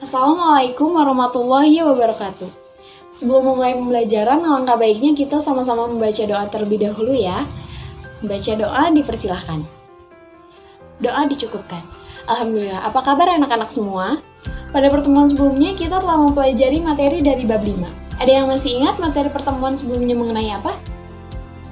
Assalamualaikum warahmatullahi wabarakatuh. Sebelum memulai pembelajaran, alangkah baiknya kita sama-sama membaca doa terlebih dahulu ya. Membaca doa dipersilahkan. Doa dicukupkan. Alhamdulillah, apa kabar anak-anak semua? Pada pertemuan sebelumnya kita telah mempelajari materi dari bab 5. Ada yang masih ingat materi pertemuan sebelumnya mengenai apa?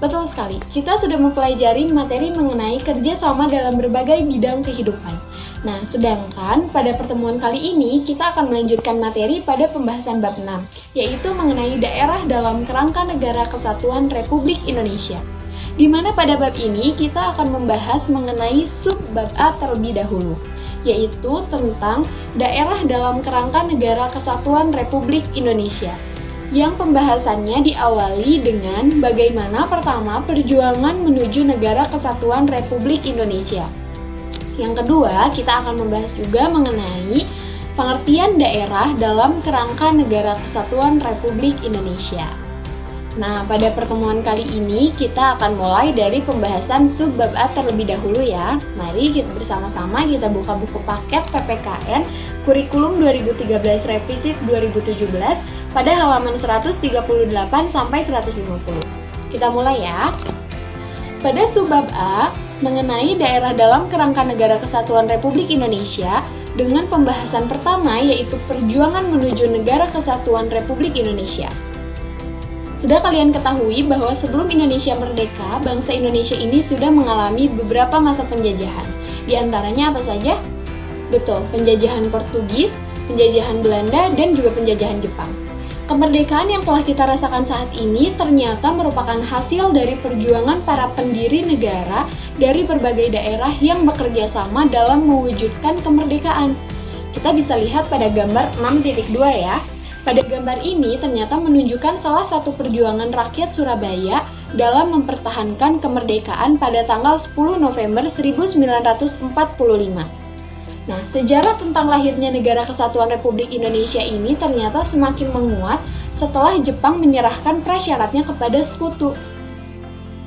Betul sekali, kita sudah mempelajari materi mengenai kerjasama dalam berbagai bidang kehidupan. Nah, sedangkan pada pertemuan kali ini kita akan melanjutkan materi pada pembahasan bab 6, yaitu mengenai daerah dalam kerangka negara kesatuan Republik Indonesia. Di mana pada bab ini kita akan membahas mengenai sub-bab A terlebih dahulu, yaitu tentang daerah dalam kerangka negara kesatuan Republik Indonesia. Yang pembahasannya diawali dengan bagaimana pertama perjuangan menuju negara kesatuan Republik Indonesia. Yang kedua, kita akan membahas juga mengenai pengertian daerah dalam kerangka negara kesatuan Republik Indonesia. Nah, pada pertemuan kali ini kita akan mulai dari pembahasan sub-bab A terlebih dahulu ya. Mari kita bersama-sama kita buka buku paket PPKN Kurikulum 2013 Revisi 2017 pada halaman 138 sampai 150. Kita mulai ya. Pada subbab A, mengenai daerah dalam kerangka negara kesatuan Republik Indonesia, dengan pembahasan pertama yaitu perjuangan menuju negara kesatuan Republik Indonesia. Sudah kalian ketahui bahwa sebelum Indonesia merdeka, bangsa Indonesia ini sudah mengalami beberapa masa penjajahan. Di antaranya apa saja? Betul, penjajahan Portugis, penjajahan Belanda, dan juga penjajahan Jepang. Kemerdekaan yang telah kita rasakan saat ini ternyata merupakan hasil dari perjuangan para pendiri negara dari berbagai daerah yang bekerja sama dalam mewujudkan kemerdekaan. Kita bisa lihat pada gambar 6.2 ya. Pada gambar ini ternyata menunjukkan salah satu perjuangan rakyat Surabaya dalam mempertahankan kemerdekaan pada tanggal 10 November 1945. Nah, sejarah tentang lahirnya Negara Kesatuan Republik Indonesia ini ternyata semakin menguat setelah Jepang menyerahkan prasyaratnya kepada sekutu.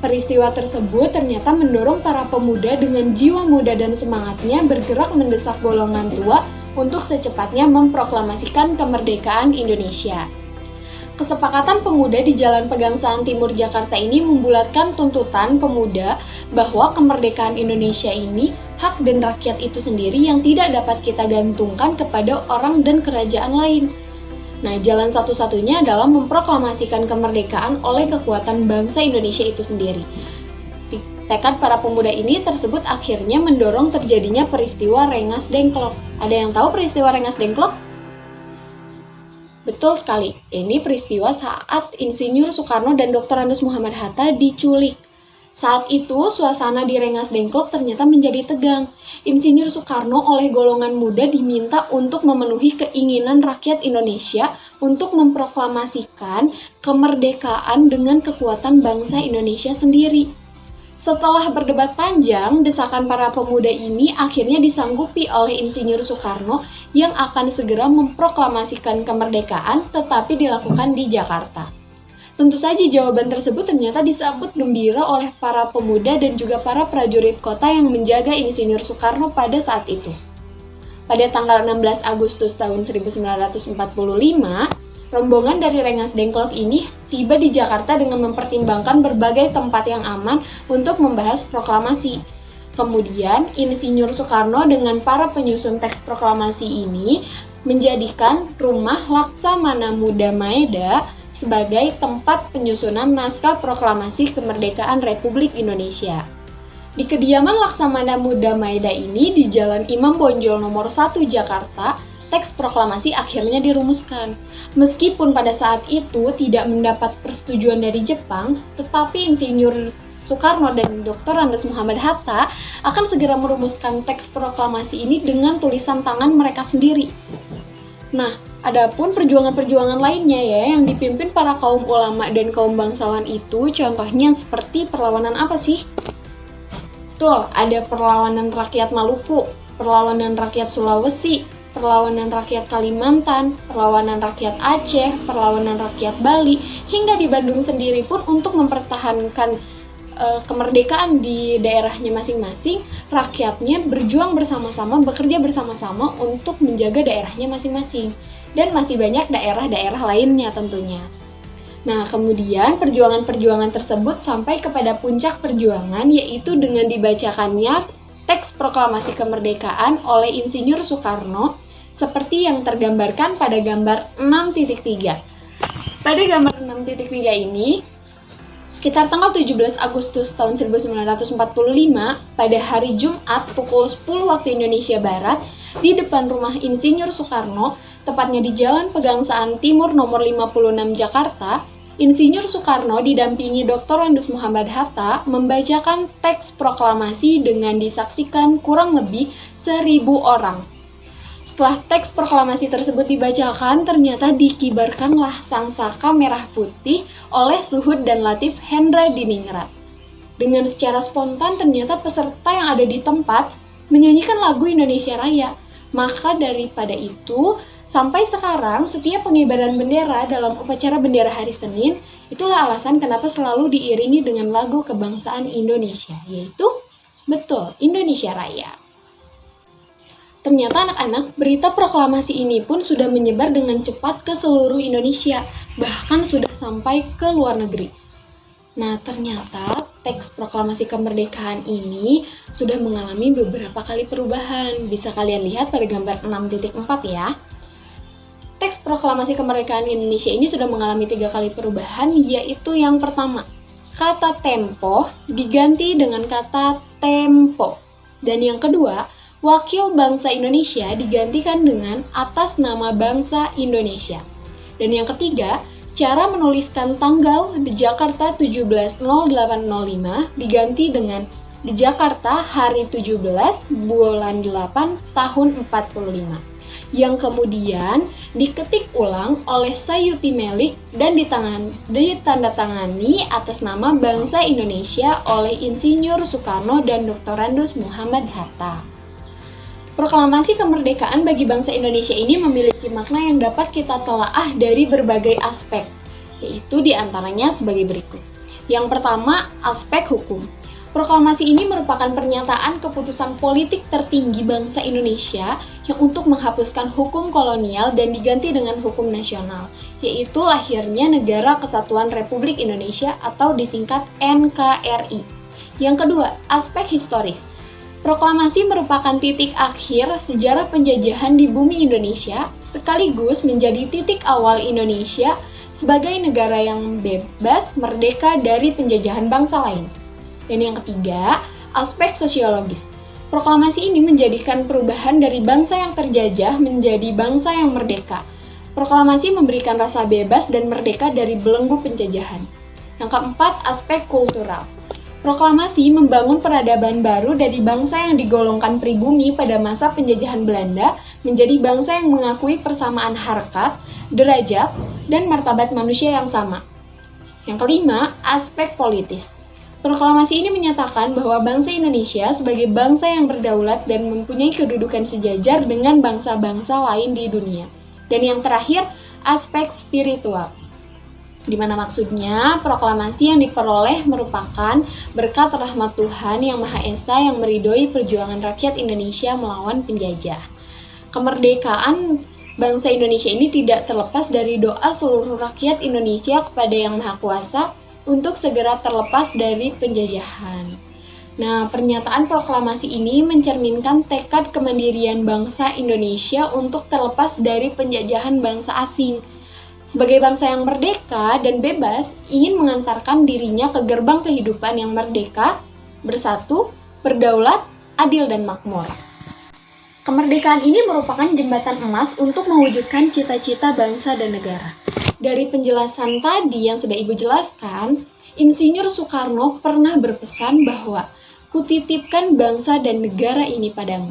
Peristiwa tersebut ternyata mendorong para pemuda dengan jiwa muda dan semangatnya bergerak mendesak golongan tua untuk secepatnya memproklamasikan kemerdekaan Indonesia. Kesepakatan pemuda di Jalan Pegangsaan Timur Jakarta ini membulatkan tuntutan pemuda bahwa kemerdekaan Indonesia ini hak dan rakyat itu sendiri yang tidak dapat kita gantungkan kepada orang dan kerajaan lain. Nah, jalan satu-satunya adalah memproklamasikan kemerdekaan oleh kekuatan bangsa Indonesia itu sendiri. Tekad para pemuda ini tersebut akhirnya mendorong terjadinya peristiwa Rengas Dengklok. Ada yang tahu peristiwa Rengas Dengklok? Betul sekali, ini peristiwa saat Insinyur Soekarno dan Dr. Andes Muhammad Hatta diculik. Saat itu, suasana di Rengas Dengklok ternyata menjadi tegang. Insinyur Soekarno oleh golongan muda diminta untuk memenuhi keinginan rakyat Indonesia untuk memproklamasikan kemerdekaan dengan kekuatan bangsa Indonesia sendiri. Setelah berdebat panjang, desakan para pemuda ini akhirnya disanggupi oleh Insinyur Soekarno yang akan segera memproklamasikan kemerdekaan tetapi dilakukan di Jakarta. Tentu saja jawaban tersebut ternyata disambut gembira oleh para pemuda dan juga para prajurit kota yang menjaga Insinyur Soekarno pada saat itu. Pada tanggal 16 Agustus tahun 1945, rombongan dari Rengas Dengklok ini tiba di Jakarta dengan mempertimbangkan berbagai tempat yang aman untuk membahas proklamasi. Kemudian, Insinyur Soekarno dengan para penyusun teks proklamasi ini menjadikan rumah Laksamana Muda Maeda sebagai tempat penyusunan naskah proklamasi kemerdekaan Republik Indonesia. Di kediaman Laksamana Muda Maeda ini di Jalan Imam Bonjol nomor 1 Jakarta, teks proklamasi akhirnya dirumuskan. Meskipun pada saat itu tidak mendapat persetujuan dari Jepang, tetapi Insinyur Soekarno dan Dr. Andes Muhammad Hatta akan segera merumuskan teks proklamasi ini dengan tulisan tangan mereka sendiri. Nah, adapun perjuangan-perjuangan lainnya ya yang dipimpin para kaum ulama dan kaum bangsawan itu, contohnya seperti perlawanan apa sih? Betul, ada perlawanan rakyat Maluku, perlawanan rakyat Sulawesi, perlawanan rakyat Kalimantan, perlawanan rakyat Aceh, perlawanan rakyat Bali, hingga di Bandung sendiri pun untuk mempertahankan kemerdekaan di daerahnya masing-masing, rakyatnya berjuang bersama-sama, bekerja bersama-sama untuk menjaga daerahnya masing-masing. Dan masih banyak daerah-daerah lainnya tentunya. Nah, kemudian perjuangan-perjuangan tersebut sampai kepada puncak perjuangan, yaitu dengan dibacakannya teks proklamasi kemerdekaan oleh Insinyur Soekarno seperti yang tergambarkan pada gambar 6.3. Pada gambar 6.3 ini, sekitar tanggal 17 Agustus tahun 1945, pada hari Jumat pukul 10 waktu Indonesia Barat, di depan rumah Insinyur Soekarno, tepatnya di Jalan Pegangsaan Timur nomor 56 Jakarta, Insinyur Soekarno didampingi Dr. Andes Muhammad Hatta membacakan teks proklamasi dengan disaksikan kurang lebih 1.000 orang. Setelah teks proklamasi tersebut dibacakan, ternyata dikibarkanlah sangsaka merah putih oleh Suhud dan Latif Hendra Diningrat. Dengan secara spontan ternyata peserta yang ada di tempat menyanyikan lagu Indonesia Raya. Maka daripada itu, sampai sekarang, setiap pengibaran bendera dalam upacara bendera hari Senin, itulah alasan kenapa selalu diiringi dengan lagu kebangsaan Indonesia, yaitu, betul, Indonesia Raya. Ternyata anak-anak, berita proklamasi ini pun sudah menyebar dengan cepat ke seluruh Indonesia, bahkan sudah sampai ke luar negeri. Nah, ternyata teks proklamasi kemerdekaan ini sudah mengalami beberapa kali perubahan. Bisa kalian lihat pada gambar 6.4 ya. Teks proklamasi kemerdekaan Indonesia ini sudah mengalami 3 kali perubahan, yaitu yang pertama, kata tempo diganti dengan kata tempo. Dan yang kedua, wakil bangsa Indonesia digantikan dengan atas nama bangsa Indonesia. Dan yang ketiga, cara menuliskan tanggal di Jakarta 17/08/05 diganti dengan di Jakarta hari 17 bulan 8 tahun 45. Yang kemudian diketik ulang oleh Sayuti Melik dan ditandatangani atas nama bangsa Indonesia oleh Insinyur Soekarno dan Dr. Andes Muhammad Hatta. Proklamasi kemerdekaan bagi bangsa Indonesia ini memiliki makna yang dapat kita telaah dari berbagai aspek, yaitu diantaranya sebagai berikut. Yang pertama, aspek hukum. Proklamasi ini merupakan pernyataan keputusan politik tertinggi bangsa Indonesia yang untuk menghapuskan hukum kolonial dan diganti dengan hukum nasional, yaitu lahirnya Negara Kesatuan Republik Indonesia atau disingkat NKRI. Yang kedua, aspek historis. Proklamasi merupakan titik akhir sejarah penjajahan di bumi Indonesia, sekaligus menjadi titik awal Indonesia sebagai negara yang bebas, merdeka dari penjajahan bangsa lain. Dan yang ketiga, aspek sosiologis. Proklamasi ini menjadikan perubahan dari bangsa yang terjajah menjadi bangsa yang merdeka. Proklamasi memberikan rasa bebas dan merdeka dari belenggu penjajahan. Yang keempat, aspek kultural. Proklamasi membangun peradaban baru dari bangsa yang digolongkan pribumi pada masa penjajahan Belanda menjadi bangsa yang mengakui persamaan harkat, derajat, dan martabat manusia yang sama. Yang kelima, aspek politis. Proklamasi ini menyatakan bahwa bangsa Indonesia sebagai bangsa yang berdaulat dan mempunyai kedudukan sejajar dengan bangsa-bangsa lain di dunia. Dan yang terakhir, aspek spiritual. Di mana maksudnya proklamasi yang diperoleh merupakan berkat rahmat Tuhan Yang Maha Esa yang meridhoi perjuangan rakyat Indonesia melawan penjajah. Kemerdekaan bangsa Indonesia ini tidak terlepas dari doa seluruh rakyat Indonesia kepada Yang Maha Kuasa untuk segera terlepas dari penjajahan. Nah, pernyataan proklamasi ini mencerminkan tekad kemandirian bangsa Indonesia untuk terlepas dari penjajahan bangsa asing. Sebagai bangsa yang merdeka dan bebas, ingin mengantarkan dirinya ke gerbang kehidupan yang merdeka, bersatu, berdaulat, adil, dan makmur. Kemerdekaan ini merupakan jembatan emas untuk mewujudkan cita-cita bangsa dan negara. Dari penjelasan tadi yang sudah Ibu jelaskan, Insinyur Soekarno pernah berpesan bahwa kutitipkan bangsa dan negara ini padamu.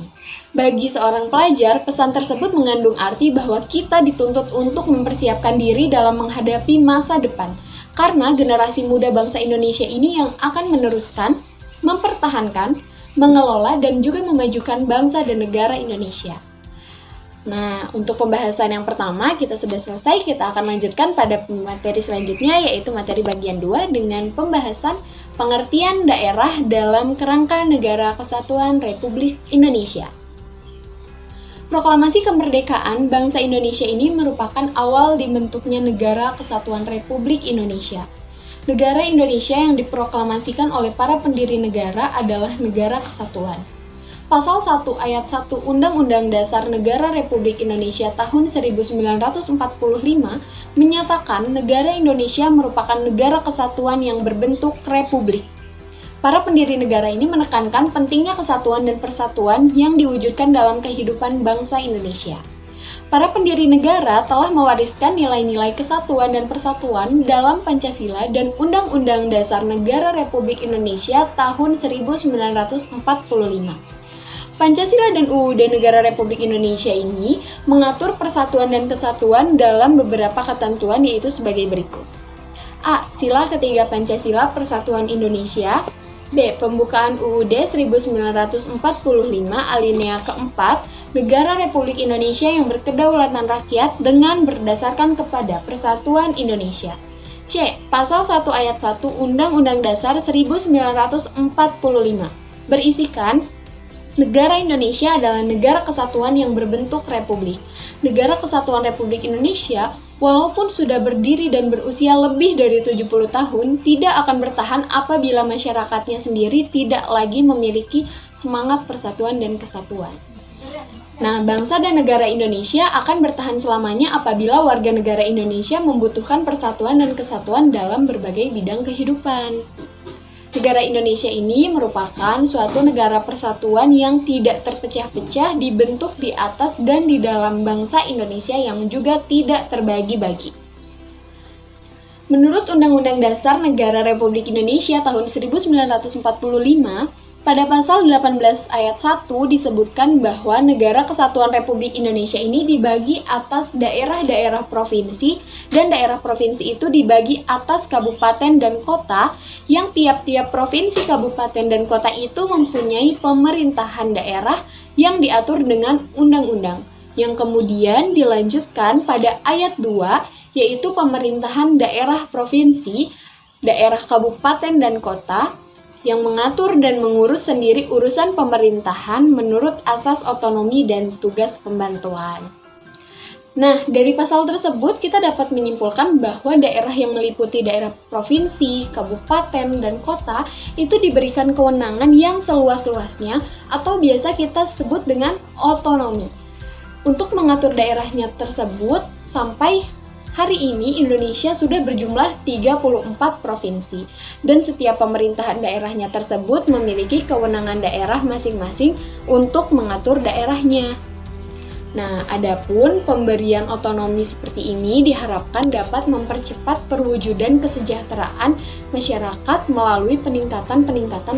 Bagi seorang pelajar, pesan tersebut mengandung arti bahwa kita dituntut untuk mempersiapkan diri dalam menghadapi masa depan, karena generasi muda bangsa Indonesia ini yang akan meneruskan, mempertahankan, mengelola, dan juga memajukan bangsa dan negara Indonesia. Nah, untuk pembahasan yang pertama kita sudah selesai, kita akan lanjutkan pada materi selanjutnya, yaitu materi bagian 2 dengan pembahasan pengertian daerah dalam kerangka Negara Kesatuan Republik Indonesia. Proklamasi kemerdekaan bangsa Indonesia ini merupakan awal dibentuknya Negara Kesatuan Republik Indonesia. Negara Indonesia yang diproklamasikan oleh para pendiri negara adalah Negara Kesatuan. Pasal 1 Ayat 1 Undang-Undang Dasar Negara Republik Indonesia tahun 1945 menyatakan negara Indonesia merupakan negara kesatuan yang berbentuk republik. Para pendiri negara ini menekankan pentingnya kesatuan dan persatuan yang diwujudkan dalam kehidupan bangsa Indonesia. Para pendiri negara telah mewariskan nilai-nilai kesatuan dan persatuan dalam Pancasila dan Undang-Undang Dasar Negara Republik Indonesia tahun 1945. Pancasila dan UUD Negara Republik Indonesia ini mengatur persatuan dan kesatuan dalam beberapa ketentuan, yaitu sebagai berikut. A. Sila ketiga Pancasila Persatuan Indonesia. B. Pembukaan UUD 1945 alinea keempat, Negara Republik Indonesia yang berkedaulatan rakyat dengan berdasarkan kepada Persatuan Indonesia. C. Pasal 1 Ayat 1 Undang-Undang Dasar 1945 berisikan negara Indonesia adalah negara kesatuan yang berbentuk republik. Negara Kesatuan Republik Indonesia, walaupun sudah berdiri dan berusia lebih dari 70 tahun, tidak akan bertahan apabila masyarakatnya sendiri tidak lagi memiliki semangat persatuan dan kesatuan. Nah, bangsa dan negara Indonesia akan bertahan selamanya apabila warga negara Indonesia membutuhkan persatuan dan kesatuan dalam berbagai bidang kehidupan. Negara Indonesia ini merupakan suatu negara persatuan yang tidak terpecah-pecah, dibentuk di atas dan di dalam bangsa Indonesia yang juga tidak terbagi-bagi. Menurut Undang-Undang Dasar Negara Republik Indonesia tahun 1945, pada pasal 18 ayat 1 disebutkan bahwa Negara Kesatuan Republik Indonesia ini dibagi atas daerah-daerah provinsi, dan daerah provinsi itu dibagi atas kabupaten dan kota, yang tiap-tiap provinsi, kabupaten, dan kota itu mempunyai pemerintahan daerah yang diatur dengan undang-undang, yang kemudian dilanjutkan pada ayat 2, yaitu pemerintahan daerah provinsi, daerah kabupaten, dan kota, yang mengatur dan mengurus sendiri urusan pemerintahan menurut asas otonomi dan tugas pembantuan. Nah, dari pasal tersebut kita dapat menyimpulkan bahwa daerah yang meliputi daerah provinsi, kabupaten, dan kota itu diberikan kewenangan yang seluas-luasnya atau biasa kita sebut dengan otonomi untuk mengatur daerahnya tersebut. Sampai hari ini Indonesia sudah berjumlah 34 provinsi, dan setiap pemerintahan daerahnya tersebut memiliki kewenangan daerah masing-masing untuk mengatur daerahnya. Nah, adapun pemberian otonomi seperti ini diharapkan dapat mempercepat perwujudan kesejahteraan masyarakat melalui peningkatan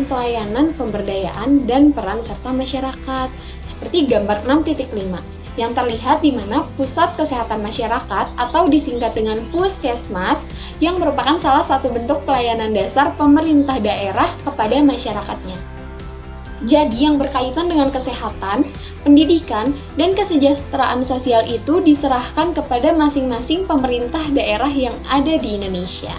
pelayanan, pemberdayaan, dan peran serta masyarakat, seperti gambar 6.5. Yang terlihat di mana Pusat Kesehatan Masyarakat atau disingkat dengan Puskesmas yang merupakan salah satu bentuk pelayanan dasar pemerintah daerah kepada masyarakatnya. Jadi yang berkaitan dengan kesehatan, pendidikan, dan kesejahteraan sosial itu diserahkan kepada masing-masing pemerintah daerah yang ada di Indonesia.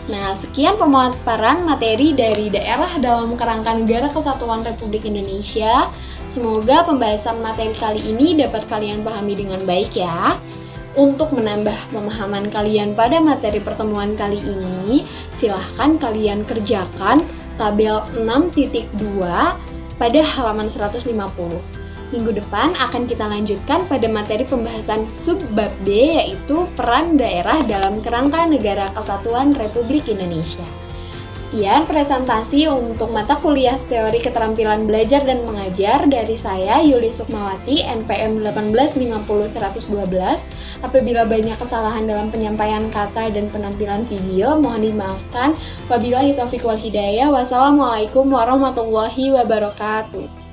Nah, sekian pemaparan materi dari daerah dalam kerangka Negara Kesatuan Republik Indonesia. Semoga pembahasan materi kali ini dapat kalian pahami dengan baik ya. Untuk menambah pemahaman kalian pada materi pertemuan kali ini, silahkan kalian kerjakan tabel 6.2 pada halaman 150. Minggu depan akan kita lanjutkan pada materi pembahasan subbab B, yaitu peran daerah dalam kerangka Negara Kesatuan Republik Indonesia. Sekian presentasi untuk mata kuliah Teori Keterampilan Belajar dan Mengajar dari saya, Yuli Sukmawati, NPM 1850112. Apabila banyak kesalahan dalam penyampaian kata dan penampilan video, mohon dimaafkan. Wabillahi taufiq wal hidayah. Wassalamualaikum warahmatullahi wabarakatuh.